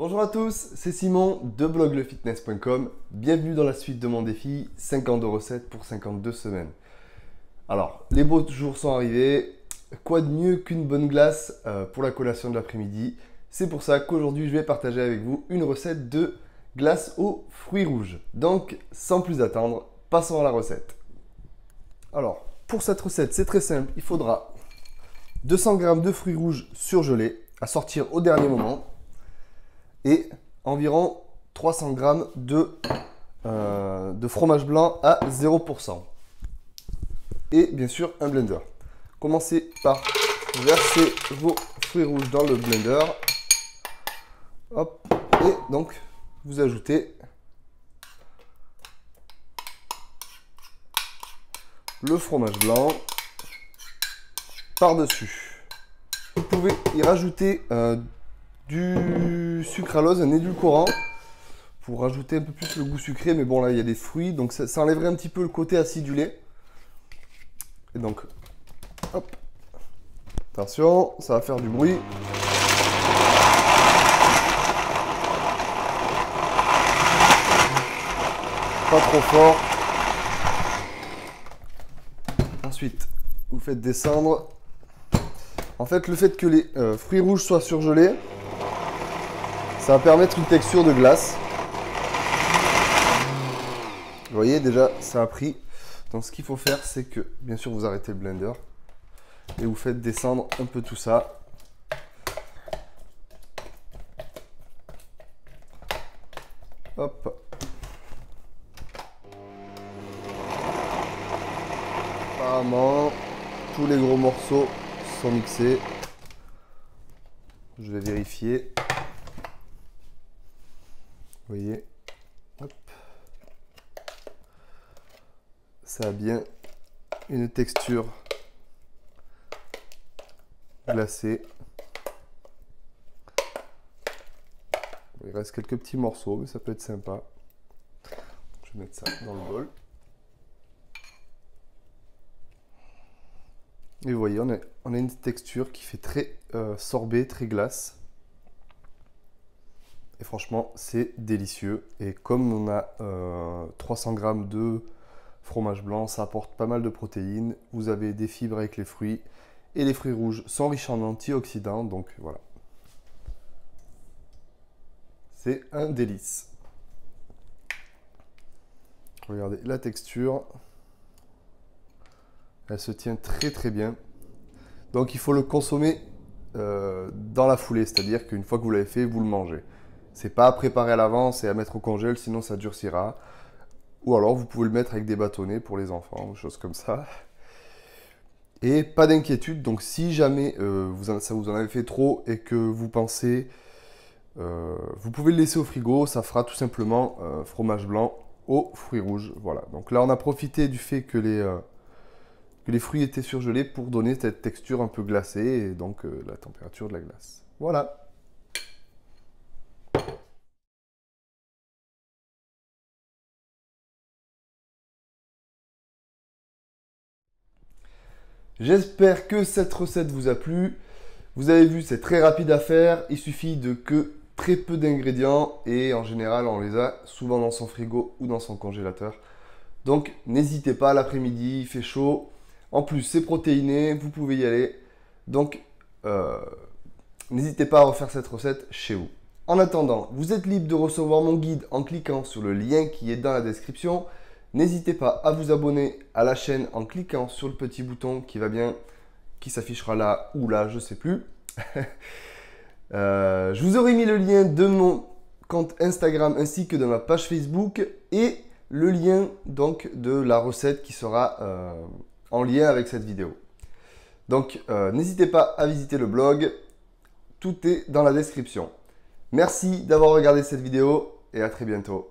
Bonjour à tous, c'est Simon de bloglefitness.com. Bienvenue dans la suite de mon défi 52 recettes pour 52 semaines. Alors, les beaux jours sont arrivés. Quoi de mieux qu'une bonne glace pour la collation de l'après-midi? C'est pour ça qu'aujourd'hui, je vais partager avec vous une recette de glace aux fruits rouges. Donc, sans plus attendre, passons à la recette. Alors, pour cette recette, c'est très simple. Il faudra 200 g de fruits rouges surgelés à sortir au dernier moment et environ 300 g de fromage blanc à 0%. Et bien sûr, un blender. Commencez par verser vos fruits rouges dans le blender. Hop, et donc, vous ajoutez le fromage blanc par-dessus. Vous pouvez y rajouter du sucralose, un édulcorant, pour rajouter un peu plus le goût sucré. Mais bon, là, il y a des fruits, donc ça enlèverait un petit peu le côté acidulé. Et donc, hop, attention, ça va faire du bruit. Pas trop fort. Ensuite, vous faites descendre. En fait, le fait que les fruits rouges soient surgelés, ça va permettre une texture de glace. Vous voyez, déjà, ça a pris. Donc, ce qu'il faut faire, c'est que, bien sûr, vous arrêtez le blender et vous faites descendre un peu tout ça. Hop. Apparemment, tous les gros morceaux sont mixés. Je vais vérifier. Vous voyez, hop. Ça a bien une texture glacée. Il reste quelques petits morceaux, mais ça peut être sympa. Je vais mettre ça dans le bol. Et vous voyez, on a une texture qui fait très sorbet, très glace. Et franchement, c'est délicieux. Et comme on a 300 g de fromage blanc, ça apporte pas mal de protéines. Vous avez des fibres avec les fruits. Et les fruits rouges sont riches en antioxydants. Donc voilà. C'est un délice. Regardez la texture. Elle se tient très très bien. Donc il faut le consommer dans la foulée. C'est-à-dire qu'une fois que vous l'avez fait, vous le mangez. C'est pas à préparer à l'avance et à mettre au congèle, sinon ça durcira. Ou alors vous pouvez le mettre avec des bâtonnets pour les enfants, ou choses comme ça. Et pas d'inquiétude, donc si jamais ça vous en avez fait trop et que vous pensez, vous pouvez le laisser au frigo, ça fera tout simplement fromage blanc aux fruits rouges. Voilà, donc là on a profité du fait que les fruits étaient surgelés pour donner cette texture un peu glacée et donc la température de la glace. Voilà. J'espère que cette recette vous a plu. Vous avez vu, c'est très rapide à faire. Il suffit de que très peu d'ingrédients et en général, on les a souvent dans son frigo ou dans son congélateur. Donc, n'hésitez pas, l'après-midi, il fait chaud. En plus, c'est protéiné, vous pouvez y aller. Donc, n'hésitez pas à refaire cette recette chez vous. En attendant, vous êtes libre de recevoir mon guide en cliquant sur le lien qui est dans la description. N'hésitez pas à vous abonner à la chaîne en cliquant sur le petit bouton qui va bien, qui s'affichera là ou là, je ne sais plus. Je vous aurai mis le lien de mon compte Instagram ainsi que de ma page Facebook et le lien donc de la recette qui sera en lien avec cette vidéo. Donc n'hésitez pas à visiter le blog, tout est dans la description. Merci d'avoir regardé cette vidéo et à très bientôt.